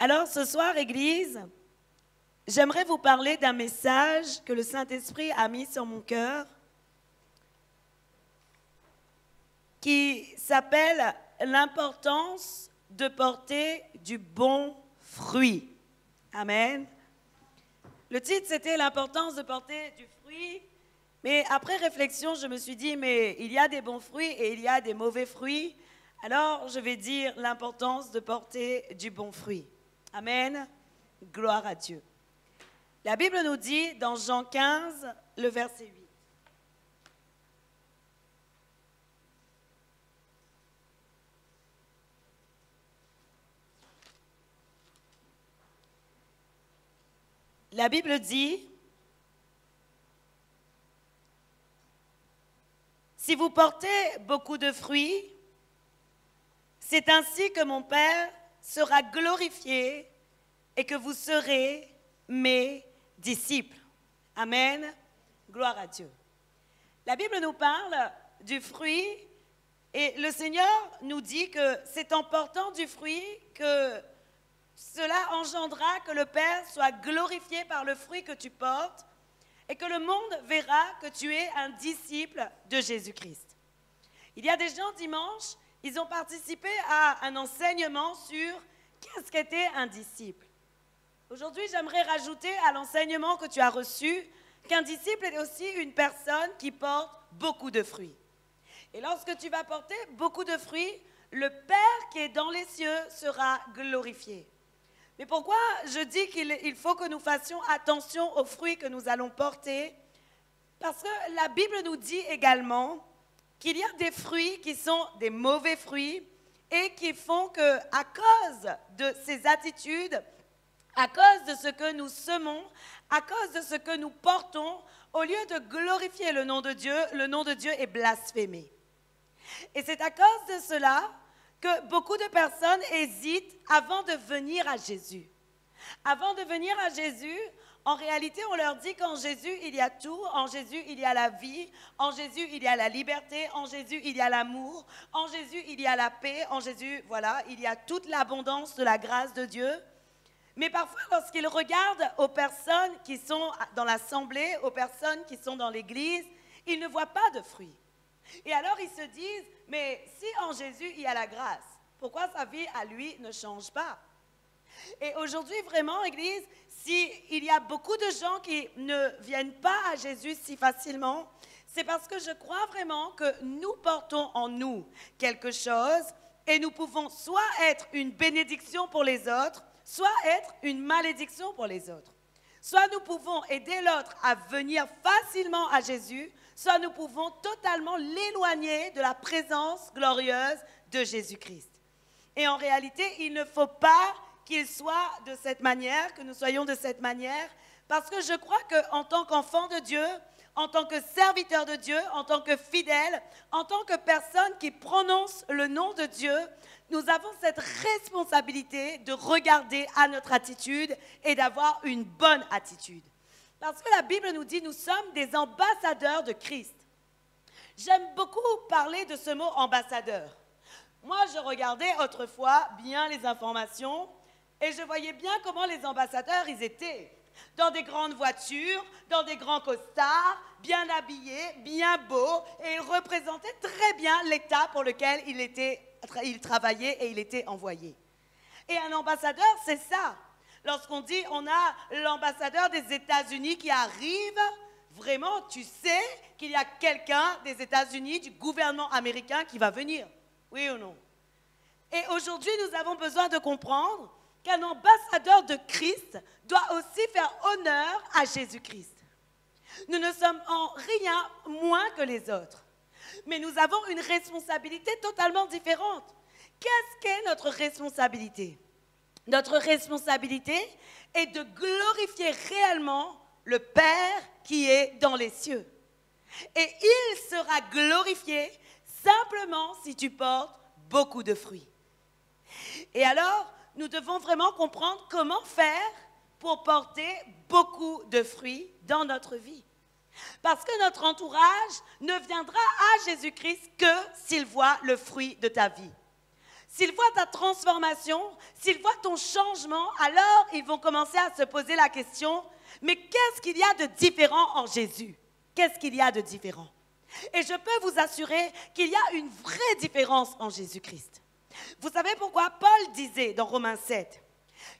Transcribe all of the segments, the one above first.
Alors ce soir, Église, j'aimerais vous parler d'un message que le Saint-Esprit a mis sur mon cœur qui s'appelle « L'importance de porter du bon fruit ». Amen. Le titre, c'était « L'importance de porter du fruit ». Mais après réflexion, je me suis dit, mais il y a des bons fruits et il y a des mauvais fruits. Alors, je vais dire l'importance de porter du bon fruit. Amen. Gloire à Dieu. La Bible nous dit dans Jean 15, le verset 8. La Bible dit, si vous portez beaucoup de fruits, c'est ainsi que mon Père sera glorifié et que vous serez mes disciples. Amen. Gloire à Dieu. La Bible nous parle du fruit et le Seigneur nous dit que c'est en portant du fruit que cela engendra que le Père soit glorifié par le fruit que tu portes et que le monde verra que tu es un disciple de Jésus-Christ. Il y a des gens dimanche, ils ont participé à un enseignement sur qu'est-ce qu'était un disciple. Aujourd'hui, j'aimerais rajouter à l'enseignement que tu as reçu qu'un disciple est aussi une personne qui porte beaucoup de fruits. Et lorsque tu vas porter beaucoup de fruits, le Père qui est dans les cieux sera glorifié. Mais pourquoi je dis qu'il faut que nous fassions attention aux fruits que nous allons porter? Parce que la Bible nous dit également qu'il y a des fruits qui sont des mauvais fruits et qui font qu'à cause de ces attitudes, à cause de ce que nous semons, à cause de ce que nous portons, au lieu de glorifier le nom de Dieu est blasphémé. Et c'est à cause de cela que beaucoup de personnes hésitent avant de venir à Jésus. Avant de venir à Jésus, en réalité, on leur dit qu'en Jésus, il y a tout. En Jésus, il y a la vie. En Jésus, il y a la liberté. En Jésus, il y a l'amour. En Jésus, il y a la paix. En Jésus, voilà, il y a toute l'abondance de la grâce de Dieu. Mais parfois, lorsqu'ils regardent aux personnes qui sont dans l'assemblée, aux personnes qui sont dans l'église, ils ne voient pas de fruits. Et alors, ils se disent, mais si en Jésus, il y a la grâce, pourquoi sa vie à lui ne change pas? Et aujourd'hui, vraiment, Église, s'il y a beaucoup de gens qui ne viennent pas à Jésus si facilement, c'est parce que je crois vraiment que nous portons en nous quelque chose et nous pouvons soit être une bénédiction pour les autres, soit être une malédiction pour les autres. Soit nous pouvons aider l'autre à venir facilement à Jésus, soit nous pouvons totalement l'éloigner de la présence glorieuse de Jésus-Christ. Et en réalité, il ne faut pas qu'il soit de cette manière, que nous soyons de cette manière, parce que je crois qu'en tant qu'enfant de Dieu, en tant que serviteur de Dieu, en tant que fidèle, en tant que personne qui prononce le nom de Dieu, nous avons cette responsabilité de regarder à notre attitude et d'avoir une bonne attitude. Parce que la Bible nous dit, nous sommes des ambassadeurs de Christ. J'aime beaucoup parler de ce mot ambassadeur. Moi, je regardais autrefois bien les informations et je voyais bien comment les ambassadeurs, ils étaient dans des grandes voitures, dans des grands costards, bien habillés, bien beaux, et ils représentaient très bien l'État pour lequel il travaillait et il était envoyé. Et un ambassadeur, c'est ça. Lorsqu'on dit on a l'ambassadeur des États-Unis qui arrive, vraiment, tu sais qu'il y a quelqu'un des États-Unis, du gouvernement américain qui va venir. Oui ou non? Et aujourd'hui, nous avons besoin de comprendre qu'un ambassadeur de Christ doit aussi faire honneur à Jésus-Christ. Nous ne sommes en rien moins que les autres, mais nous avons une responsabilité totalement différente. Qu'est-ce qu'est notre responsabilité? Notre responsabilité est de glorifier réellement le Père qui est dans les cieux. Et il sera glorifié simplement si tu portes beaucoup de fruits. Et alors, nous devons vraiment comprendre comment faire pour porter beaucoup de fruits dans notre vie. Parce que notre entourage ne viendra à Jésus-Christ que s'il voit le fruit de ta vie. s'ils voient ta transformation, s'ils voient ton changement, alors ils vont commencer à se poser la question, mais qu'est-ce qu'il y a de différent en Jésus? Qu'est-ce qu'il y a de différent? Et je peux vous assurer qu'il y a une vraie différence en Jésus-Christ. Vous savez pourquoi Paul disait dans Romains 7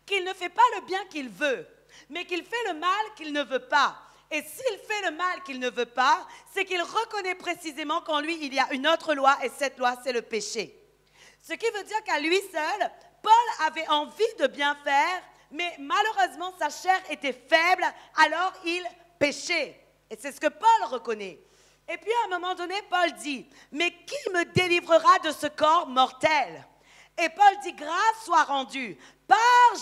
qu'il ne fait pas le bien qu'il veut, mais qu'il fait le mal qu'il ne veut pas. Et s'il fait le mal qu'il ne veut pas, c'est qu'il reconnaît précisément qu'en lui, il y a une autre loi, et cette loi, c'est le péché. Ce qui veut dire qu'à lui seul, Paul avait envie de bien faire, mais malheureusement, sa chair était faible, alors il péchait. Et c'est ce que Paul reconnaît. Et puis à un moment donné, Paul dit, « Mais qui me délivrera de ce corps mortel ?» Et Paul dit, « Grâce soit rendue, par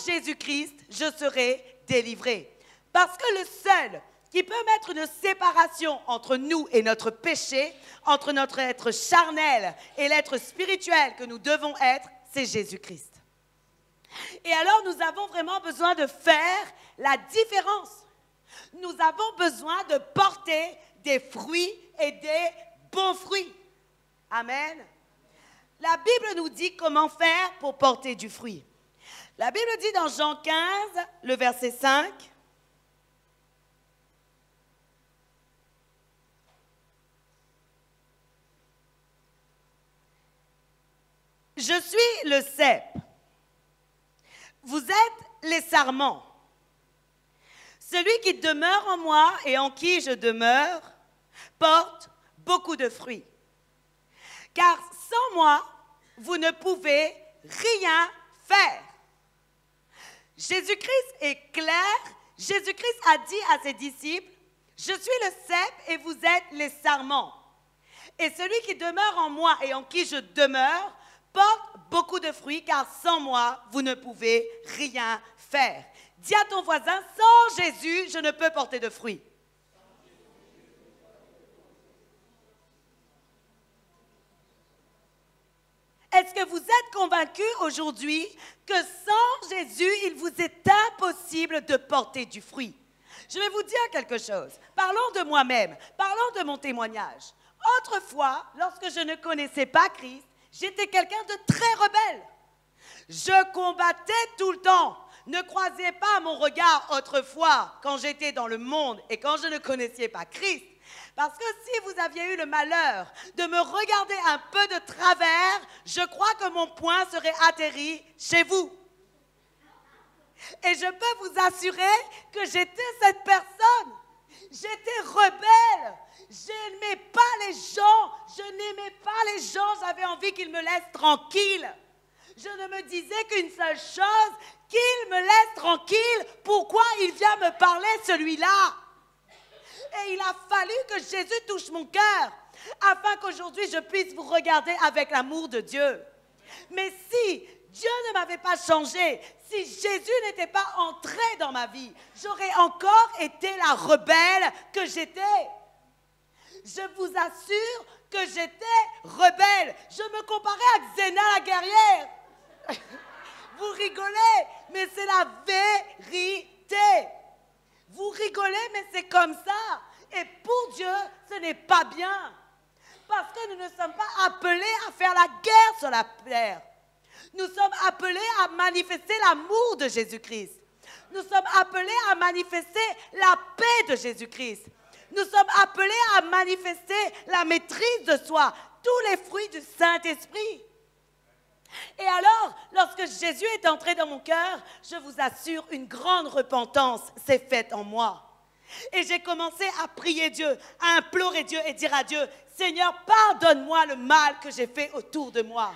Jésus-Christ, je serai délivré. » Parce que le seul qui peut mettre une séparation entre nous et notre péché, entre notre être charnel et l'être spirituel que nous devons être, c'est Jésus-Christ. Et alors, nous avons vraiment besoin de faire la différence. Nous avons besoin de porter des fruits et des bons fruits. Amen. La Bible nous dit comment faire pour porter du fruit. La Bible dit dans Jean 15, le verset 5, « Je suis le cep. Vous êtes les sarments. Celui qui demeure en moi et en qui je demeure porte beaucoup de fruits. Car sans moi, vous ne pouvez rien faire. » Jésus-Christ est clair. Jésus-Christ a dit à ses disciples, « Je suis le cep et vous êtes les sarments. Et celui qui demeure en moi et en qui je demeure porte beaucoup de fruits, car sans moi, vous ne pouvez rien faire. » Dis à ton voisin, sans Jésus, je ne peux porter de fruits. Est-ce que vous êtes convaincus aujourd'hui que sans Jésus, il vous est impossible de porter du fruit? Je vais vous dire quelque chose. Parlons de moi-même, parlons de mon témoignage. Autrefois, lorsque je ne connaissais pas Christ, j'étais quelqu'un de très rebelle. Je combattais tout le temps. Ne croisez pas mon regard autrefois quand j'étais dans le monde et quand je ne connaissais pas Christ. Parce que si vous aviez eu le malheur de me regarder un peu de travers, je crois que mon poing serait atterri chez vous. Et je peux vous assurer que j'étais cette personne. J'étais rebelle. Je n'aimais pas les gens. Je n'aimais pas les gens. J'avais envie qu'ils me laissent tranquille. Je ne me disais qu'une seule chose, qu'il me laisse tranquille. Pourquoi il vient me parler celui-là? Et il a fallu que Jésus touche mon cœur afin qu'aujourd'hui je puisse vous regarder avec l'amour de Dieu. Mais si Dieu ne m'avait pas changé, si Jésus n'était pas entré dans ma vie, j'aurais encore été la rebelle que j'étais. Je vous assure que j'étais rebelle. Je me comparais à Xena la guerrière. Vous rigolez, mais c'est la vérité. Vous rigolez, mais c'est comme ça. Et pour Dieu, ce n'est pas bien. Parce que nous ne sommes pas appelés à faire la guerre sur la terre. Nous sommes appelés à manifester l'amour de Jésus-Christ. Nous sommes appelés à manifester la paix de Jésus-Christ. Nous sommes appelés à manifester la maîtrise de soi, tous les fruits du Saint-Esprit. Et alors, lorsque Jésus est entré dans mon cœur, je vous assure, une grande repentance s'est faite en moi. Et j'ai commencé à prier Dieu, à implorer Dieu et dire à Dieu, Seigneur, pardonne-moi le mal que j'ai fait autour de moi.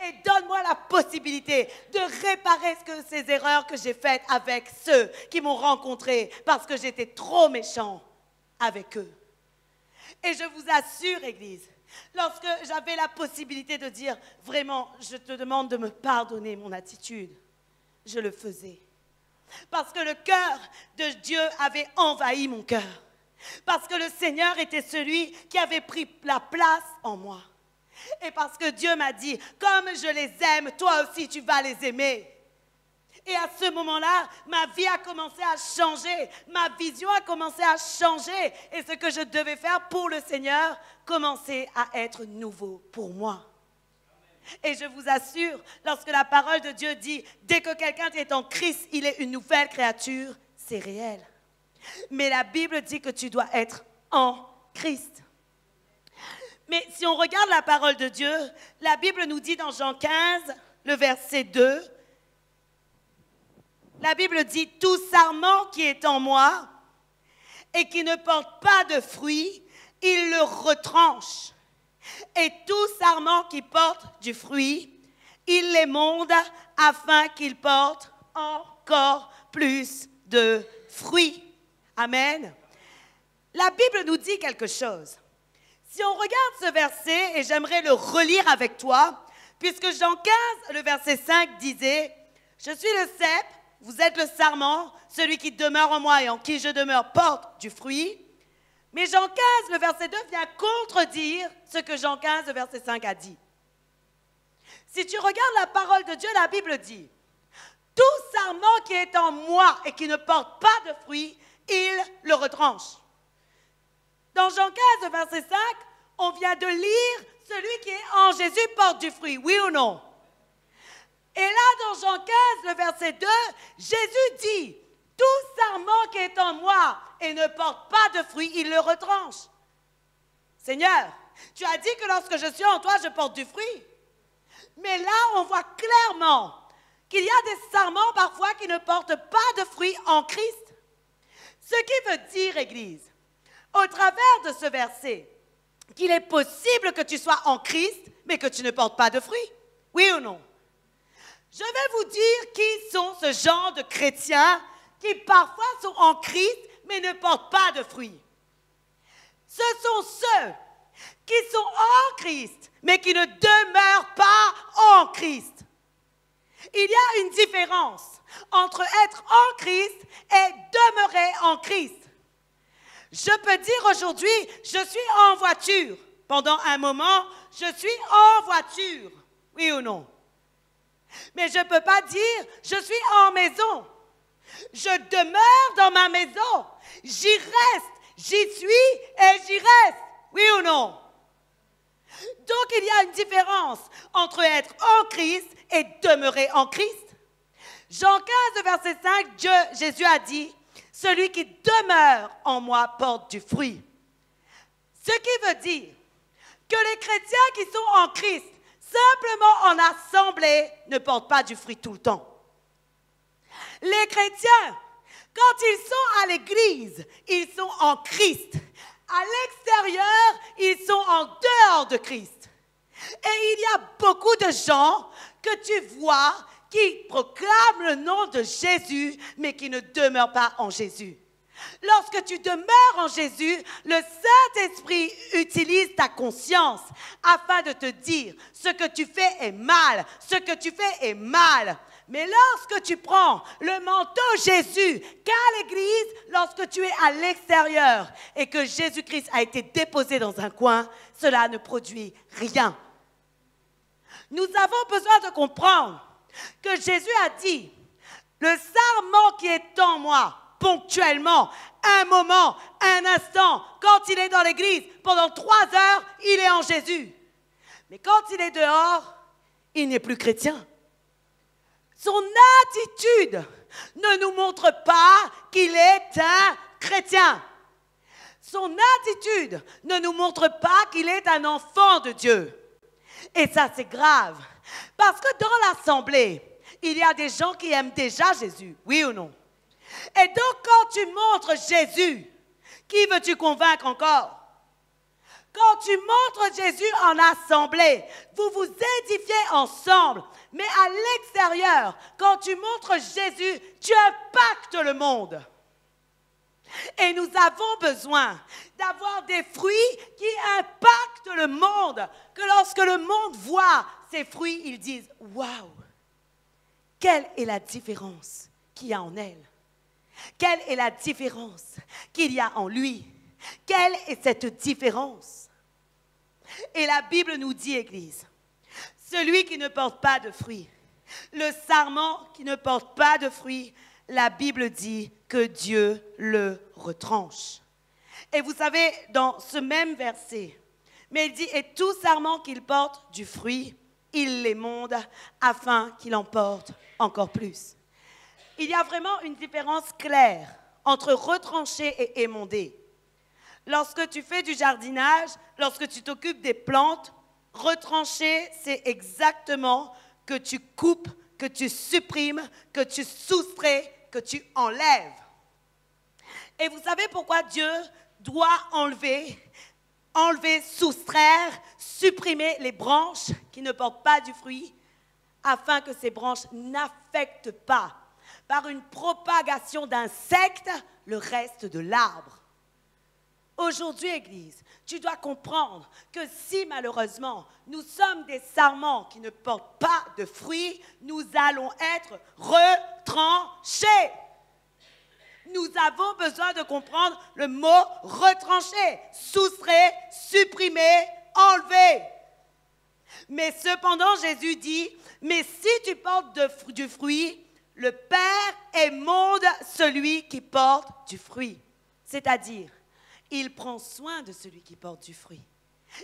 Et donne-moi la possibilité de réparer ces erreurs que j'ai faites avec ceux qui m'ont rencontré parce que j'étais trop méchant avec eux. Et je vous assure, Église, lorsque j'avais la possibilité de dire, vraiment, je te demande de me pardonner mon attitude, je le faisais. Parce que le cœur de Dieu avait envahi mon cœur. Parce que le Seigneur était celui qui avait pris la place en moi. Et parce que Dieu m'a dit, comme je les aime, toi aussi tu vas les aimer. Et à ce moment-là, ma vie a commencé à changer, ma vision a commencé à changer. Et ce que je devais faire pour le Seigneur commençait à être nouveau pour moi. Et je vous assure, lorsque la parole de Dieu dit, dès que quelqu'un est en Christ, il est une nouvelle créature, c'est réel. Mais la Bible dit que tu dois être en Christ. Mais si on regarde la parole de Dieu, la Bible nous dit dans Jean 15, le verset 2, la Bible dit, tout sarment qui est en moi et qui ne porte pas de fruit, il le retranche. Et tout sarment qui porte du fruit, il l'émonde afin qu'il porte encore plus de fruits. Amen. La Bible nous dit quelque chose. Si on regarde ce verset, et j'aimerais le relire avec toi, puisque Jean 15, le verset 5 disait, « Je suis le cep, vous êtes le sarment, celui qui demeure en moi et en qui je demeure porte du fruit. » Mais Jean 15, le verset 2 vient contredire ce que Jean 15, le verset 5 a dit. Si tu regardes la parole de Dieu, la Bible dit, « Tout sarment qui est en moi et qui ne porte pas de fruit, il le retranche. » Dans Jean 15, le verset 5, on vient de lire « Celui qui est en Jésus porte du fruit », oui ou non? Et là, dans Jean 15, le verset 2, Jésus dit « Tout sarment qui est en moi et ne porte pas de fruit, il le retranche. » Seigneur, tu as dit que lorsque je suis en toi, je porte du fruit. Mais là, on voit clairement qu'il y a des sarments parfois qui ne portent pas de fruits en Christ. Ce qui veut dire, Église, au travers de ce verset, qu'il est possible que tu sois en Christ, mais que tu ne portes pas de fruits. Oui ou non? Je vais vous dire qui sont ce genre de chrétiens qui parfois sont en Christ, mais ne portent pas de fruits. Ce sont ceux qui sont en Christ, mais qui ne demeurent pas en Christ. Il y a une différence entre être en Christ et demeurer en Christ. Je peux dire aujourd'hui, je suis en voiture. Pendant un moment, je suis en voiture. Oui ou non? Mais je ne peux pas dire, je suis en maison. Je demeure dans ma maison. J'y reste, j'y suis et j'y reste. Oui ou non? Donc, il y a une différence entre être en Christ et demeurer en Christ. Jean 15, verset 5, Jésus a dit, « Celui qui demeure en moi porte du fruit. » Ce qui veut dire que les chrétiens qui sont en Christ, simplement en assemblée, ne portent pas du fruit tout le temps. Les chrétiens, quand ils sont à l'église, ils sont en Christ. À l'extérieur, ils sont en dehors de Christ. Et il y a beaucoup de gens que tu vois qui proclament le nom de Jésus, mais qui ne demeurent pas en Jésus. Lorsque tu demeures en Jésus, le Saint-Esprit utilise ta conscience afin de te dire ce que tu fais est mal, ce que tu fais est mal. Mais lorsque tu prends le manteau Jésus qu'a l'Église, lorsque tu es à l'extérieur et que Jésus-Christ a été déposé dans un coin, cela ne produit rien. Nous avons besoin de comprendre que Jésus a dit, le sarment qui est en moi, ponctuellement, un moment, un instant, quand il est dans l'église, pendant 3 heures, il est en Jésus. Mais quand il est dehors, il n'est plus chrétien. Son attitude ne nous montre pas qu'il est un chrétien. Son attitude ne nous montre pas qu'il est un enfant de Dieu. Et ça, c'est grave. Parce que dans l'assemblée, il y a des gens qui aiment déjà Jésus, oui ou non? Et donc, quand tu montres Jésus, qui veux-tu convaincre encore? Quand tu montres Jésus en assemblée, vous vous édifiez ensemble. Mais à l'extérieur, quand tu montres Jésus, tu impactes le monde. Et nous avons besoin d'avoir des fruits qui impactent le monde. Que lorsque le monde voit ces fruits, ils disent « Waouh! Quelle est la différence qu'il y a en elle? Quelle est la différence qu'il y a en lui? Quelle est cette différence? » Et la Bible nous dit, Église, celui qui ne porte pas de fruits, le sarment qui ne porte pas de fruits, la Bible dit que Dieu le retranche. Et vous savez, dans ce même verset, mais il dit, et tout sarment qu'il porte du fruit, il l'émonde afin qu'il en porte encore plus. Il y a vraiment une différence claire entre retrancher et émonder. Lorsque tu fais du jardinage, lorsque tu t'occupes des plantes, retrancher, c'est exactement que tu coupes, que tu supprimes, que tu soustrais, que tu enlèves. Et vous savez pourquoi Dieu doit enlever, soustraire, supprimer les branches qui ne portent pas du fruit, afin que ces branches n'affectent pas, par une propagation d'insectes, le reste de l'arbre. Aujourd'hui, Église, tu dois comprendre que si malheureusement nous sommes des sarments qui ne portent pas de fruits, nous allons être retranchés. Nous avons besoin de comprendre le mot retrancher, soustraire, supprimer, enlever. Mais cependant, Jésus dit, mais si tu portes du fruit, le Père émonde celui qui porte du fruit. C'est-à-dire, il prend soin de celui qui porte du fruit.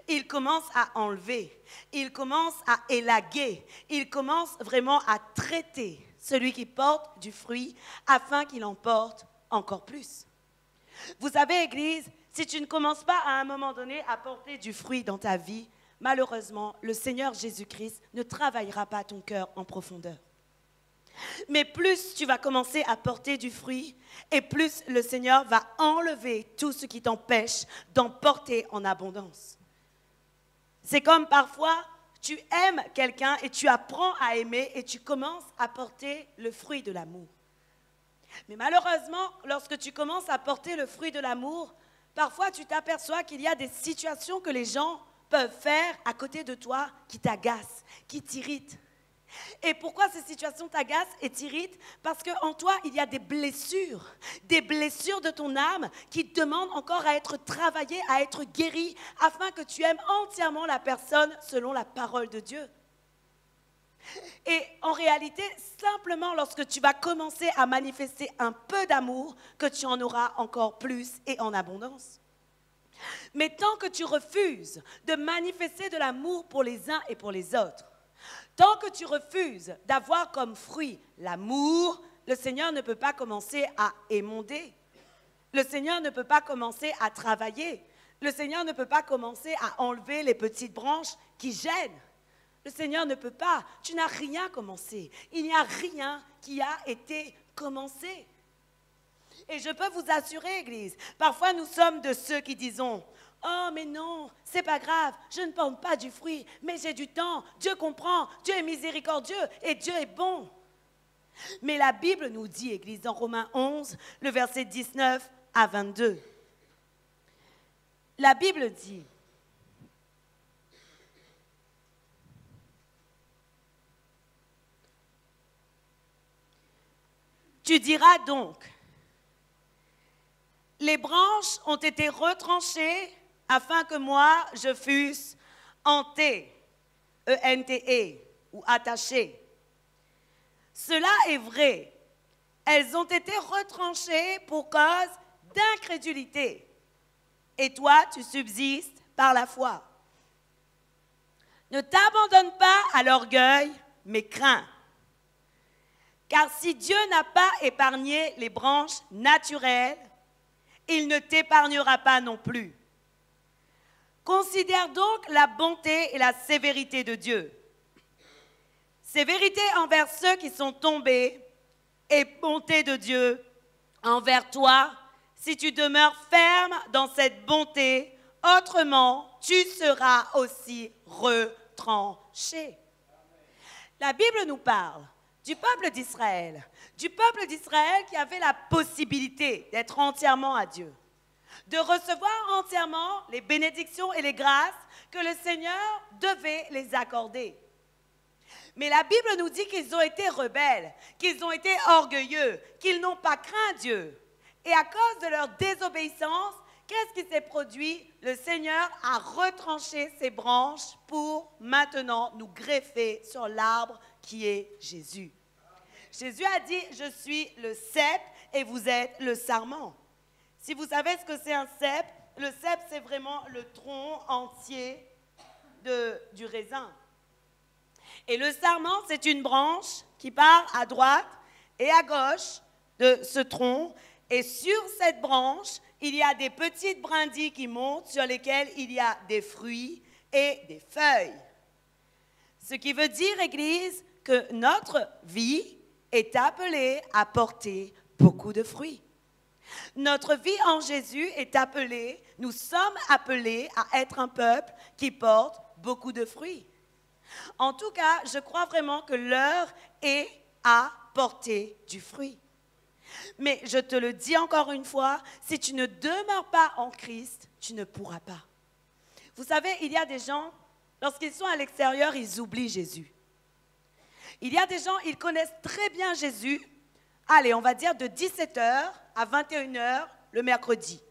Il commence à enlever, il commence à élaguer, il commence vraiment à traiter celui qui porte du fruit afin qu'il en porte encore plus. Vous savez, Église, si tu ne commences pas à un moment donné à porter du fruit dans ta vie, malheureusement, le Seigneur Jésus-Christ ne travaillera pas ton cœur en profondeur. Mais plus tu vas commencer à porter du fruit, et plus le Seigneur va enlever tout ce qui t'empêche d'en porter en abondance. C'est comme parfois, tu aimes quelqu'un et tu apprends à aimer et tu commences à porter le fruit de l'amour. Mais malheureusement, lorsque tu commences à porter le fruit de l'amour, parfois tu t'aperçois qu'il y a des situations que les gens peuvent faire à côté de toi qui t'agacent, qui t'irritent. Et pourquoi ces situations t'agacent et t'irritent? Parce qu'en toi, il y a des blessures de ton âme qui demandent encore à être travaillées, à être guéries, afin que tu aimes entièrement la personne selon la parole de Dieu. Et en réalité, simplement lorsque tu vas commencer à manifester un peu d'amour, que tu en auras encore plus et en abondance. Mais tant que tu refuses de manifester de l'amour pour les uns et pour les autres, tant que tu refuses d'avoir comme fruit l'amour, le Seigneur ne peut pas commencer à émonder. Le Seigneur ne peut pas commencer à travailler. Le Seigneur ne peut pas commencer à enlever les petites branches qui gênent. Le Seigneur ne peut pas. Tu n'as rien commencé. Il n'y a rien qui a été commencé. Et je peux vous assurer, Église, parfois nous sommes de ceux qui disons « Oh, mais non, c'est pas grave, je ne porte pas du fruit, mais j'ai du temps, Dieu comprend, Dieu est miséricordieux et Dieu est bon. » Mais la Bible nous dit, Église, dans Romains 11, le verset 19 à 22. La Bible dit « Tu diras donc, les branches ont été retranchées afin que moi, je fusse enté, E-N-T-E, ou attaché. Cela est vrai. Elles ont été retranchées pour cause d'incrédulité. Et toi, tu subsistes par la foi. Ne t'abandonne pas à l'orgueil, mais crains. Car si Dieu n'a pas épargné les branches naturelles, il ne t'épargnera pas non plus. Considère donc la bonté et la sévérité de Dieu. Sévérité envers ceux qui sont tombés et bonté de Dieu envers toi si tu demeures ferme dans cette bonté. Autrement, tu seras aussi retranché. La Bible nous parle du peuple d'Israël qui avait la possibilité d'être entièrement à Dieu, de recevoir entièrement les bénédictions et les grâces que le Seigneur devait les accorder. Mais la Bible nous dit qu'ils ont été rebelles, qu'ils ont été orgueilleux, qu'ils n'ont pas craint Dieu. Et à cause de leur désobéissance, qu'est-ce qui s'est produit? Le Seigneur a retranché ses branches pour maintenant nous greffer sur l'arbre qui est Jésus. Jésus a dit, je suis le cep et vous êtes le sarment. Si vous savez ce que c'est un cep, le cep c'est vraiment le tronc entier du raisin. Et le sarment, c'est une branche qui part à droite et à gauche de ce tronc. Et sur cette branche, il y a des petites brindilles qui montent sur lesquelles il y a des fruits et des feuilles. Ce qui veut dire, Église, que notre vie est appelée à porter beaucoup de fruits. Notre vie en Jésus est appelée, nous sommes appelés à être un peuple qui porte beaucoup de fruits. En tout cas, je crois vraiment que l'heure est à porter du fruit. Mais je te le dis encore une fois, si tu ne demeures pas en Christ, tu ne pourras pas. Vous savez, il y a des gens, lorsqu'ils sont à l'extérieur, ils oublient Jésus. Il y a des gens, ils connaissent très bien Jésus, allez, on va dire de 17h à 21h le mercredi.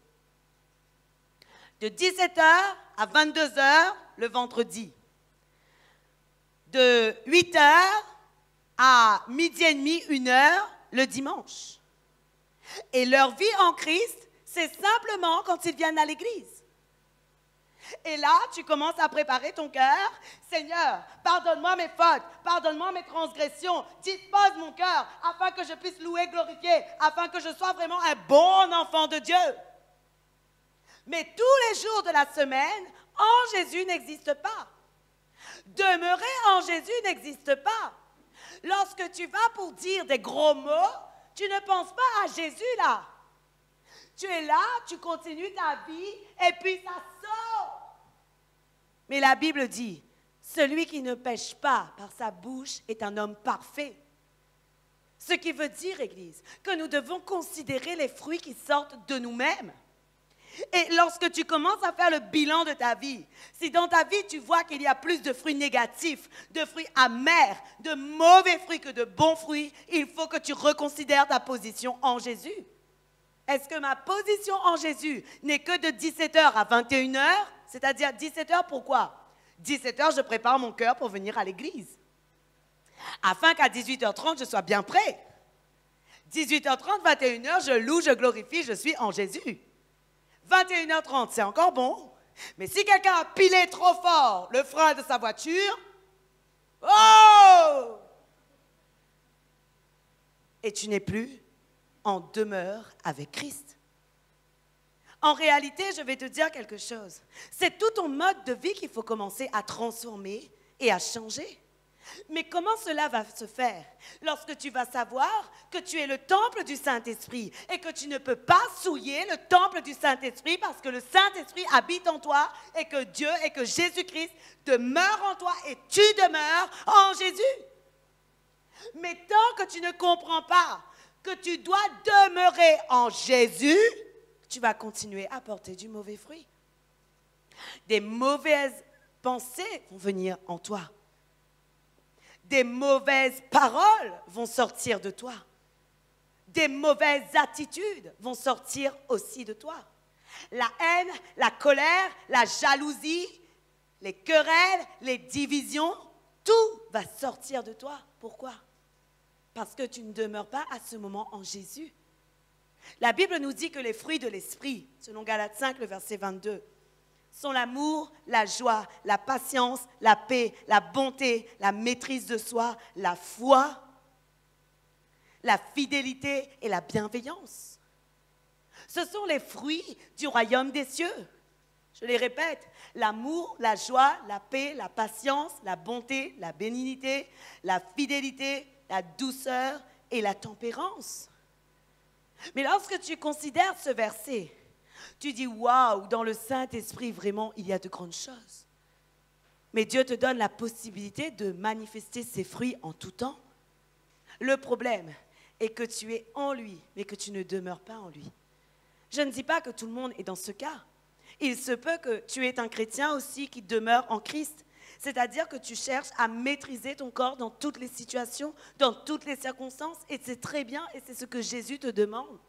De 17h à 22h le vendredi. De 8h à midi et demi, 1h le dimanche. Et leur vie en Christ, c'est simplement quand ils viennent à l'église. Et là, tu commences à préparer ton cœur. Seigneur, pardonne-moi mes fautes, pardonne-moi mes transgressions, dispose mon cœur afin que je puisse louer, glorifier, afin que je sois vraiment un bon enfant de Dieu. Mais tous les jours de la semaine, en Jésus n'existe pas. Demeurer en Jésus n'existe pas. Lorsque tu vas pour dire des gros mots, tu ne penses pas à Jésus là. Tu es là, tu continues ta vie et puis ça sort. Mais la Bible dit, celui qui ne pêche pas par sa bouche est un homme parfait. Ce qui veut dire, Église, que nous devons considérer les fruits qui sortent de nous-mêmes. Et lorsque tu commences à faire le bilan de ta vie, si dans ta vie tu vois qu'il y a plus de fruits négatifs, de fruits amers, de mauvais fruits que de bons fruits, il faut que tu reconsidères ta position en Jésus. Est-ce que ma position en Jésus n'est que de 17h à 21h? C'est-à-dire 17h, pourquoi? 17h, je prépare mon cœur pour venir à l'église. Afin qu'à 18h30, je sois bien prêt. 18h30, 21h, je loue, je glorifie, je suis en Jésus. 21h30, c'est encore bon. Mais si quelqu'un a pilé trop fort le frein de sa voiture, oh! Et tu n'es plus en demeure avec Christ. En réalité, je vais te dire quelque chose. C'est tout ton mode de vie qu'il faut commencer à transformer et à changer. Mais comment cela va se faire? Lorsque tu vas savoir que tu es le temple du Saint-Esprit et que tu ne peux pas souiller le temple du Saint-Esprit parce que le Saint-Esprit habite en toi et que Dieu et que Jésus-Christ demeure en toi et tu demeures en Jésus. Mais tant que tu ne comprends pas que tu dois demeurer en Jésus, tu vas continuer à porter du mauvais fruit. Des mauvaises pensées vont venir en toi. Des mauvaises paroles vont sortir de toi. Des mauvaises attitudes vont sortir aussi de toi. La haine, la colère, la jalousie, les querelles, les divisions, tout va sortir de toi. Pourquoi? Parce que tu ne demeures pas à ce moment en Jésus. La Bible nous dit que les fruits de l'esprit, selon Galates 5, le verset 22, sont l'amour, la joie, la patience, la paix, la bonté, la maîtrise de soi, la foi, la fidélité et la bienveillance. Ce sont les fruits du royaume des cieux. Je les répète, l'amour, la joie, la paix, la patience, la bonté, la bénignité, la fidélité, la douceur et la tempérance. Mais lorsque tu considères ce verset, tu dis, waouh, dans le Saint-Esprit, vraiment, il y a de grandes choses. Mais Dieu te donne la possibilité de manifester ses fruits en tout temps. Le problème est que tu es en lui, mais que tu ne demeures pas en lui. Je ne dis pas que tout le monde est dans ce cas. Il se peut que tu es un chrétien aussi qui demeure en Christ. C'est-à-dire que tu cherches à maîtriser ton corps dans toutes les situations, dans toutes les circonstances, et c'est très bien, et c'est ce que Jésus te demande.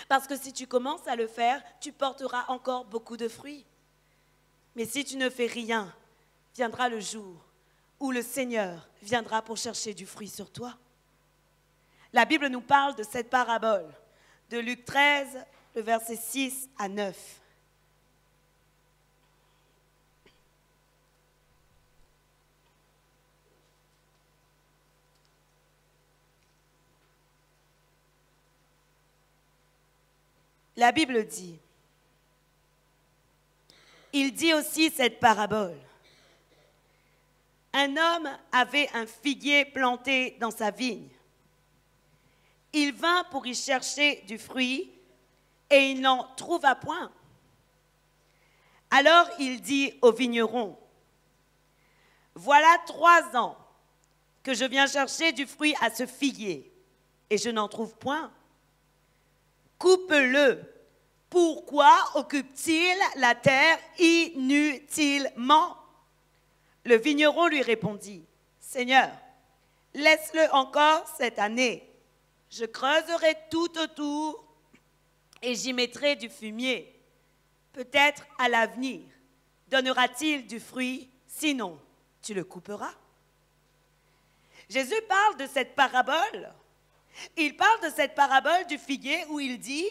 Parce que si tu commences à le faire, tu porteras encore beaucoup de fruits. Mais si tu ne fais rien, viendra le jour où le Seigneur viendra pour chercher du fruit sur toi. La Bible nous parle de cette parabole, de Luc 13, le verset 6 à 9. La Bible dit, il dit aussi cette parabole. Un homme avait un figuier planté dans sa vigne. Il vint pour y chercher du fruit et il n'en trouva point. Alors il dit au vigneron, voilà 3 ans que je viens chercher du fruit à ce figuier et je n'en trouve point. Coupe-le. Pourquoi occupe-t-il la terre inutilement? Le vigneron lui répondit, Seigneur, laisse-le encore cette année. Je creuserai tout autour et j'y mettrai du fumier. Peut-être à l'avenir donnera-t-il du fruit, sinon tu le couperas. Jésus parle de cette parabole. Il parle de cette parabole du figuier où il dit,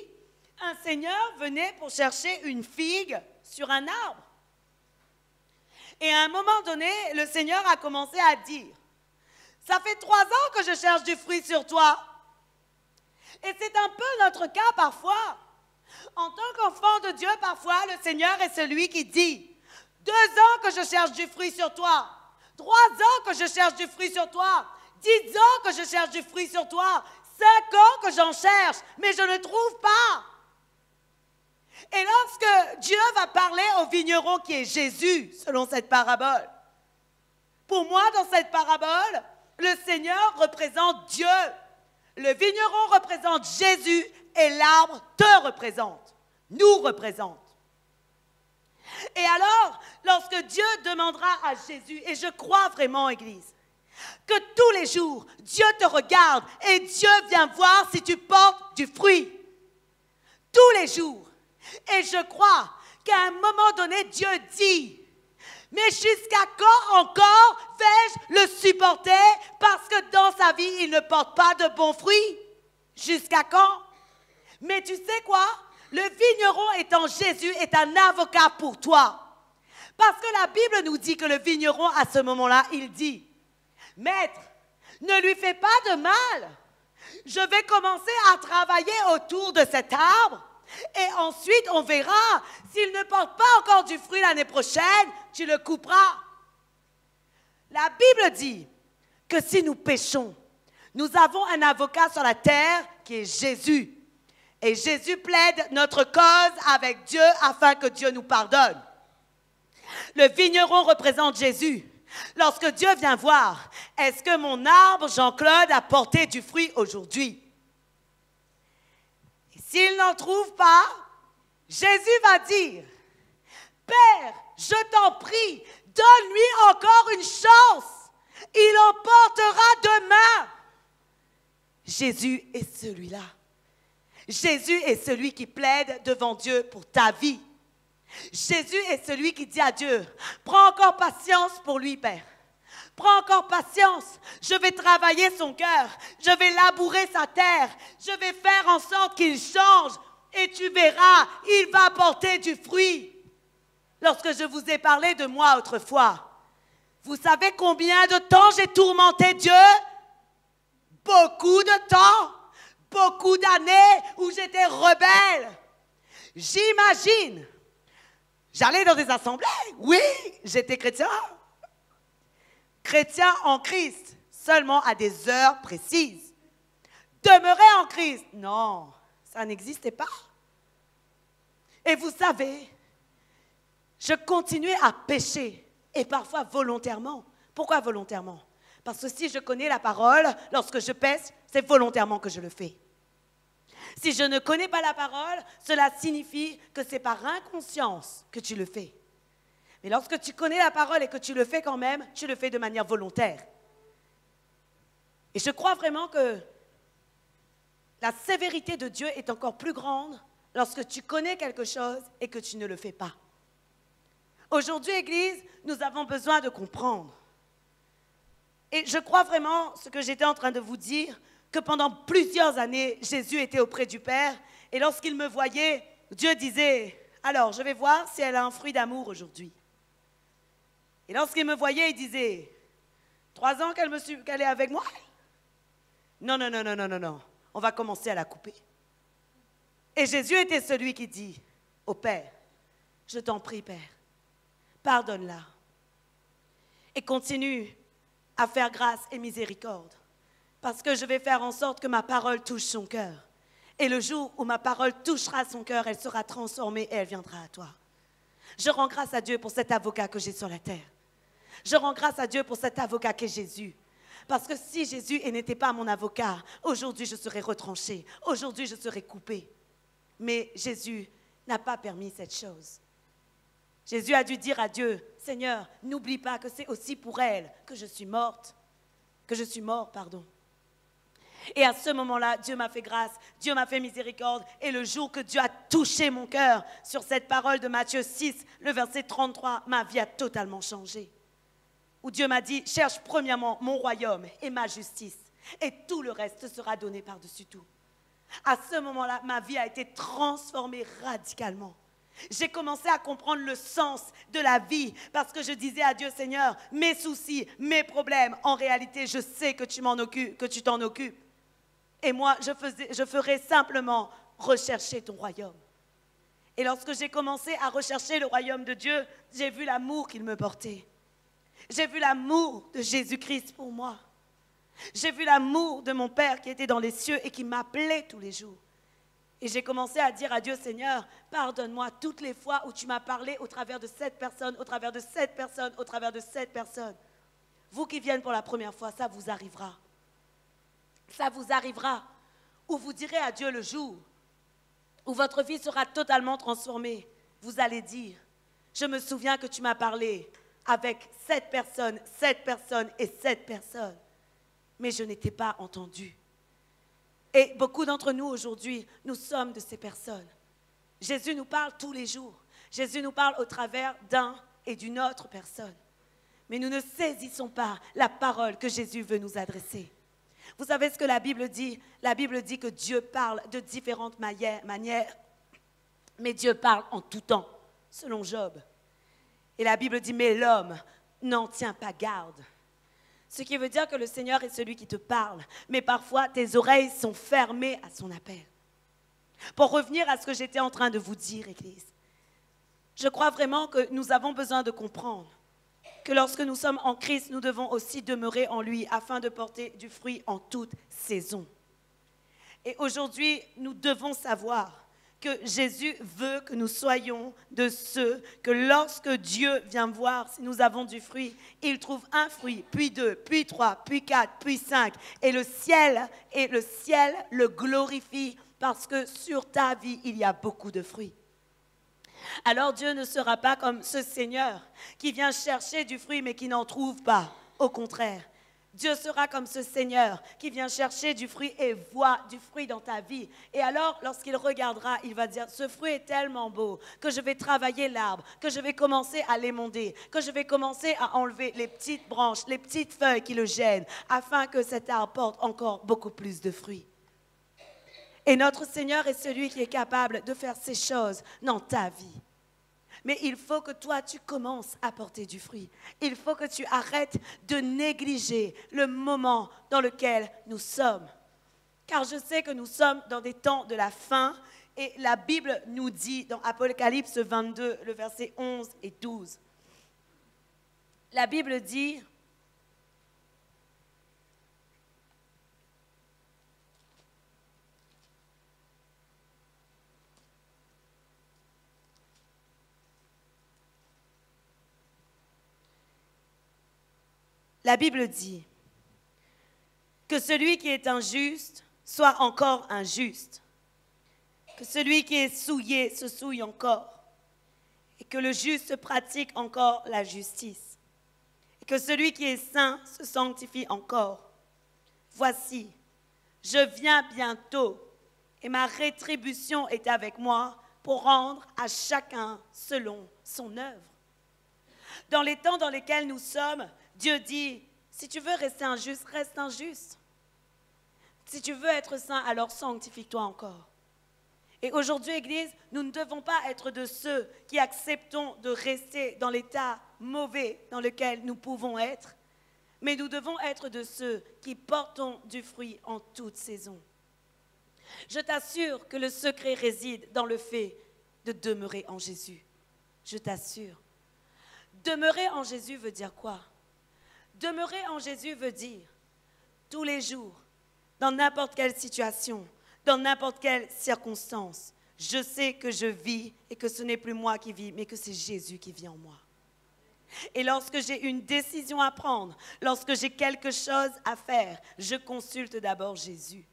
un seigneur venait pour chercher une figue sur un arbre. Et à un moment donné, le Seigneur a commencé à dire, ça fait 3 ans que je cherche du fruit sur toi. Et c'est un peu notre cas parfois. En tant qu'enfant de Dieu, parfois, le Seigneur est celui qui dit, 2 ans que je cherche du fruit sur toi, 3 ans que je cherche du fruit sur toi, 10 ans que je cherche du fruit sur toi, 5 ans que j'en cherche, mais je ne trouve pas. Et lorsque Dieu va parler au vigneron qui est Jésus, selon cette parabole, pour moi, dans cette parabole, le Seigneur représente Dieu. Le vigneron représente Jésus et l'arbre te représente, nous représente. Et alors, lorsque Dieu demandera à Jésus, et je crois vraiment, Église, que tous les jours, Dieu te regarde et Dieu vient voir si tu portes du fruit. Tous les jours. Et je crois qu'à un moment donné, Dieu dit, mais jusqu'à quand encore vais-je le supporter parce que dans sa vie, il ne porte pas de bons fruits? Jusqu'à quand? Mais tu sais quoi? Le vigneron étant Jésus est un avocat pour toi. Parce que la Bible nous dit que le vigneron, à ce moment-là, il dit, Maître, ne lui fais pas de mal. Je vais commencer à travailler autour de cet arbre. Et ensuite, on verra, s'il ne porte pas encore du fruit l'année prochaine, tu le couperas. La Bible dit que si nous péchons, nous avons un avocat sur la terre qui est Jésus. Et Jésus plaide notre cause avec Dieu afin que Dieu nous pardonne. Le vigneron représente Jésus. Lorsque Dieu vient voir, est-ce que mon arbre, Jean-Claude, a porté du fruit aujourd'hui? S'il n'en trouve pas, Jésus va dire, Père, je t'en prie, donne-lui encore une chance. Il en portera demain. Jésus est celui-là. Jésus est celui qui plaide devant Dieu pour ta vie. Jésus est celui qui dit à Dieu, prends encore patience pour lui, Père. Prends encore patience, je vais travailler son cœur, je vais labourer sa terre, je vais faire en sorte qu'il change et tu verras, il va porter du fruit. Lorsque je vous ai parlé de moi autrefois, vous savez combien de temps j'ai tourmenté Dieu? Beaucoup de temps, beaucoup d'années où j'étais rebelle. J'imagine, j'allais dans des assemblées, oui, j'étais chrétien. Chrétien en Christ, seulement à des heures précises. Demeurer en Christ, non, ça n'existait pas. Et vous savez, je continuais à pécher, et parfois volontairement. Pourquoi volontairement? Parce que si je connais la parole, lorsque je pêche, c'est volontairement que je le fais. Si je ne connais pas la parole, cela signifie que c'est par inconscience que tu le fais. Mais lorsque tu connais la parole et que tu le fais quand même, tu le fais de manière volontaire. Et je crois vraiment que la sévérité de Dieu est encore plus grande lorsque tu connais quelque chose et que tu ne le fais pas. Aujourd'hui, Église, nous avons besoin de comprendre. Et je crois vraiment, ce que j'étais en train de vous dire, que pendant plusieurs années, Jésus était auprès du Père. Et lorsqu'il me voyait, Dieu disait, alors je vais voir si elle a un fruit d'amour aujourd'hui. Et lorsqu'il me voyait, il disait, 3 ans qu'elle est avec moi? Non, on va commencer à la couper. Et Jésus était celui qui dit au Père, je t'en prie, Père, pardonne-la. Et continue à faire grâce et miséricorde. Parce que je vais faire en sorte que ma parole touche son cœur. Et le jour où ma parole touchera son cœur, elle sera transformée et elle viendra à toi. Je rends grâce à Dieu pour cet avocat que j'ai sur la terre. Je rends grâce à Dieu pour cet avocat qu'est Jésus. Parce que si Jésus n'était pas mon avocat, aujourd'hui je serais retranchée. Aujourd'hui je serais coupée. Mais Jésus n'a pas permis cette chose. Jésus a dû dire à Dieu, Seigneur, n'oublie pas que c'est aussi pour elle que je suis morte. Que je suis mort, pardon. Et à ce moment-là, Dieu m'a fait grâce, Dieu m'a fait miséricorde. Et le jour que Dieu a touché mon cœur sur cette parole de Matthieu 6, le verset 33, ma vie a totalement changé. Où Dieu m'a dit, cherche premièrement mon royaume et ma justice. Et tout le reste sera donné par-dessus tout. À ce moment-là, ma vie a été transformée radicalement. J'ai commencé à comprendre le sens de la vie parce que je disais à Dieu, Seigneur, mes soucis, mes problèmes, en réalité, je sais que tu t'en occupes. Et moi, je ferai simplement rechercher ton royaume. Et lorsque j'ai commencé à rechercher le royaume de Dieu, j'ai vu l'amour qu'il me portait. J'ai vu l'amour de Jésus-Christ pour moi. J'ai vu l'amour de mon Père qui était dans les cieux et qui m'appelait tous les jours. Et j'ai commencé à dire à Dieu, Seigneur, pardonne-moi toutes les fois où tu m'as parlé au travers de cette personne, au travers de cette personne, au travers de cette personne. Vous qui venez pour la première fois, ça vous arrivera. Ça vous arrivera. Où vous direz à Dieu le jour où votre vie sera totalement transformée. Vous allez dire, je me souviens que tu m'as parlé avec cette personne et cette personne. Mais je n'étais pas entendu. Et beaucoup d'entre nous aujourd'hui, nous sommes de ces personnes. Jésus nous parle tous les jours. Jésus nous parle au travers d'un et d'une autre personne. Mais nous ne saisissons pas la parole que Jésus veut nous adresser. Vous savez ce que la Bible dit? La Bible dit que Dieu parle de différentes manières, mais Dieu parle en tout temps, selon Job. Et la Bible dit, mais l'homme n'en tient pas garde. Ce qui veut dire que le Seigneur est celui qui te parle, mais parfois tes oreilles sont fermées à son appel. Pour revenir à ce que j'étais en train de vous dire, Église, je crois vraiment que nous avons besoin de comprendre que lorsque nous sommes en Christ, nous devons aussi demeurer en lui afin de porter du fruit en toute saison. Et aujourd'hui, nous devons savoir que Jésus veut que nous soyons de ceux que lorsque Dieu vient voir si nous avons du fruit, il trouve un fruit, puis deux, puis trois, puis quatre, puis cinq. Et le ciel le glorifie parce que sur ta vie, il y a beaucoup de fruits. Alors Dieu ne sera pas comme ce Seigneur qui vient chercher du fruit mais qui n'en trouve pas. Au contraire, Dieu sera comme ce Seigneur qui vient chercher du fruit et voit du fruit dans ta vie. Et alors, lorsqu'il regardera, il va dire, ce fruit est tellement beau que je vais travailler l'arbre, que je vais commencer à l'émonder, que je vais commencer à enlever les petites branches, les petites feuilles qui le gênent, afin que cet arbre porte encore beaucoup plus de fruits. Et notre Seigneur est celui qui est capable de faire ces choses dans ta vie. Mais il faut que toi, tu commences à porter du fruit. Il faut que tu arrêtes de négliger le moment dans lequel nous sommes. Car je sais que nous sommes dans des temps de la fin et la Bible nous dit dans Apocalypse 22, le verset 11 et 12. La Bible dit... La Bible dit que celui qui est injuste soit encore injuste, que celui qui est souillé se souille encore, et que le juste pratique encore la justice, et que celui qui est saint se sanctifie encore. Voici, je viens bientôt, et ma rétribution est avec moi pour rendre à chacun selon son œuvre. Dans les temps dans lesquels nous sommes, Dieu dit, si tu veux rester injuste, reste injuste. Si tu veux être saint, alors sanctifie-toi encore. Et aujourd'hui, Église, nous ne devons pas être de ceux qui acceptons de rester dans l'état mauvais dans lequel nous pouvons être, mais nous devons être de ceux qui portons du fruit en toute saison. Je t'assure que le secret réside dans le fait de demeurer en Jésus. Je t'assure. Demeurer en Jésus veut dire quoi? Demeurer en Jésus veut dire tous les jours, dans n'importe quelle situation, dans n'importe quelle circonstance, je sais que je vis et que ce n'est plus moi qui vis, mais que c'est Jésus qui vit en moi. Et lorsque j'ai une décision à prendre, lorsque j'ai quelque chose à faire, je consulte d'abord Jésus.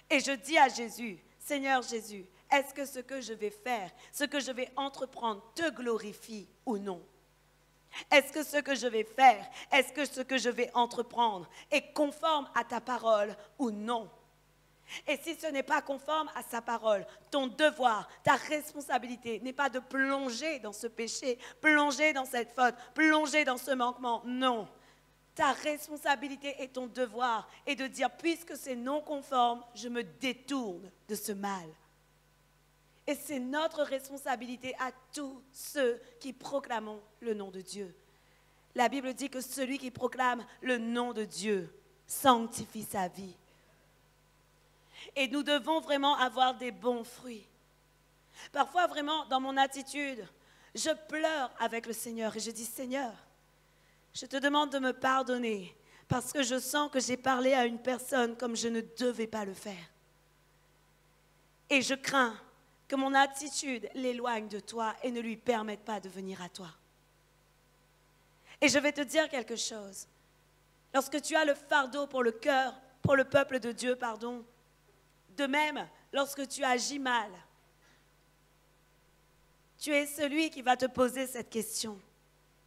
Et je dis à Jésus, Seigneur Jésus, est-ce que ce que je vais faire, ce que je vais entreprendre te glorifie ou non? Est-ce que ce que je vais faire, est-ce que ce que je vais entreprendre est conforme à ta parole ou non? Et si ce n'est pas conforme à sa parole, ton devoir, ta responsabilité n'est pas de plonger dans ce péché, plonger dans cette faute, plonger dans ce manquement. Non. Ta responsabilité et ton devoir est de dire, puisque c'est non conforme, je me détourne de ce mal. Et c'est notre responsabilité à tous ceux qui proclamons le nom de Dieu. La Bible dit que celui qui proclame le nom de Dieu sanctifie sa vie. Et nous devons vraiment avoir des bons fruits. Parfois, vraiment, dans mon attitude, je pleure avec le Seigneur et je dis, Seigneur, je te demande de me pardonner parce que je sens que j'ai parlé à une personne comme je ne devais pas le faire. Et je crains que mon attitude l'éloigne de toi et ne lui permette pas de venir à toi. Et je vais te dire quelque chose. Lorsque tu as le fardeau pour le cœur, pour le peuple de Dieu, pardon, de même, lorsque tu agis mal, tu es celui qui va te poser cette question.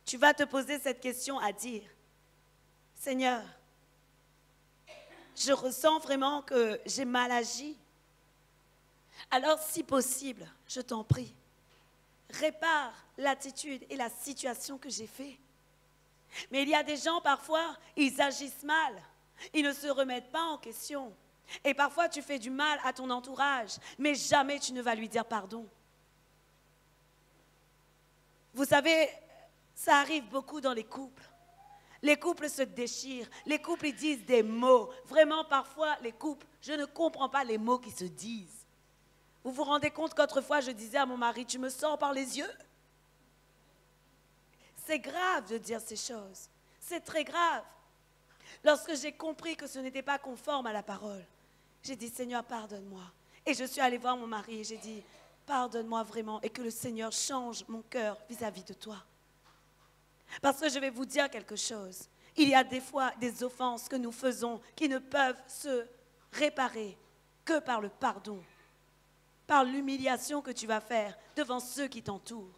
Tu vas te poser cette question à dire, Seigneur, je ressens vraiment que j'ai mal agi. Alors, si possible, je t'en prie, répare l'attitude et la situation que j'ai fait. Mais il y a des gens, parfois, ils agissent mal. Ils ne se remettent pas en question. Et parfois, tu fais du mal à ton entourage, mais jamais tu ne vas lui dire pardon. Vous savez, ça arrive beaucoup dans les couples. Les couples se déchirent. Les couples, ils disent des mots. Vraiment, parfois, les couples, je ne comprends pas les mots qui se disent. Vous vous rendez compte qu'autrefois, je disais à mon mari, tu me sors par les yeux? C'est grave de dire ces choses. C'est très grave. Lorsque j'ai compris que ce n'était pas conforme à la parole, j'ai dit, Seigneur, pardonne-moi. Et je suis allée voir mon mari et j'ai dit, pardonne-moi vraiment et que le Seigneur change mon cœur vis-à-vis de toi. Parce que je vais vous dire quelque chose. Il y a des fois des offenses que nous faisons qui ne peuvent se réparer que par le pardon, par l'humiliation que tu vas faire devant ceux qui t'entourent.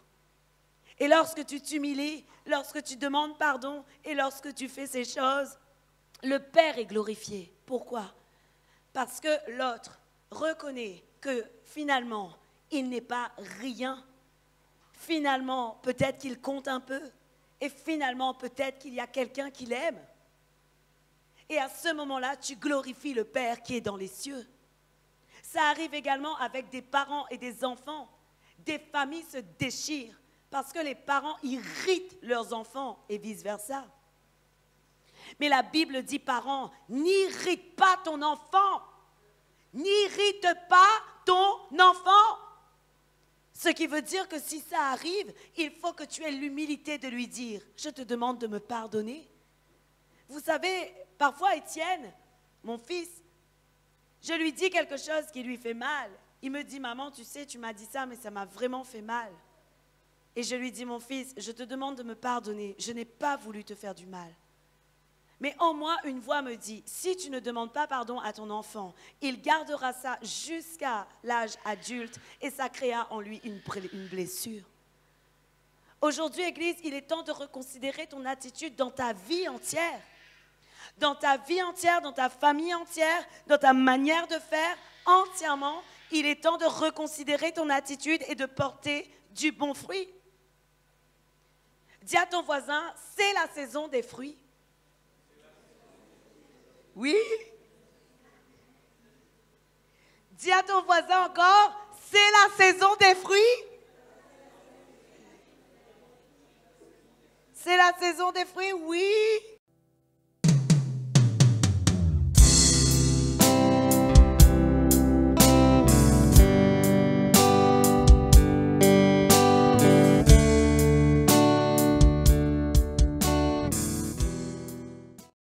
Et lorsque tu t'humilies, lorsque tu demandes pardon et lorsque tu fais ces choses, le Père est glorifié. Pourquoi? Parce que l'autre reconnaît que finalement, il n'est pas rien. Finalement, peut-être qu'il compte un peu. Et finalement, peut-être qu'il y a quelqu'un qui l'aime. Et à ce moment-là, tu glorifies le Père qui est dans les cieux. Ça arrive également avec des parents et des enfants. Des familles se déchirent parce que les parents irritent leurs enfants et vice-versa. Mais la Bible dit, parents, n'irrite pas ton enfant. N'irrite pas ton enfant. Ce qui veut dire que si ça arrive, il faut que tu aies l'humilité de lui dire, je te demande de me pardonner. Vous savez, parfois Étienne, mon fils, je lui dis quelque chose qui lui fait mal. Il me dit, maman, tu sais, tu m'as dit ça, mais ça m'a vraiment fait mal. Et je lui dis, mon fils, je te demande de me pardonner. Je n'ai pas voulu te faire du mal. Mais en moi, une voix me dit, si tu ne demandes pas pardon à ton enfant, il gardera ça jusqu'à l'âge adulte et ça créera en lui une blessure. Aujourd'hui, Église, il est temps de reconsidérer ton attitude dans ta vie entière. Dans ta vie entière, dans ta famille entière, dans ta manière de faire entièrement, il est temps de reconsidérer ton attitude et de porter du bon fruit. Dis à ton voisin, c'est la saison des fruits. Oui. Dis à ton voisin encore, c'est la saison des fruits. C'est la saison des fruits, oui.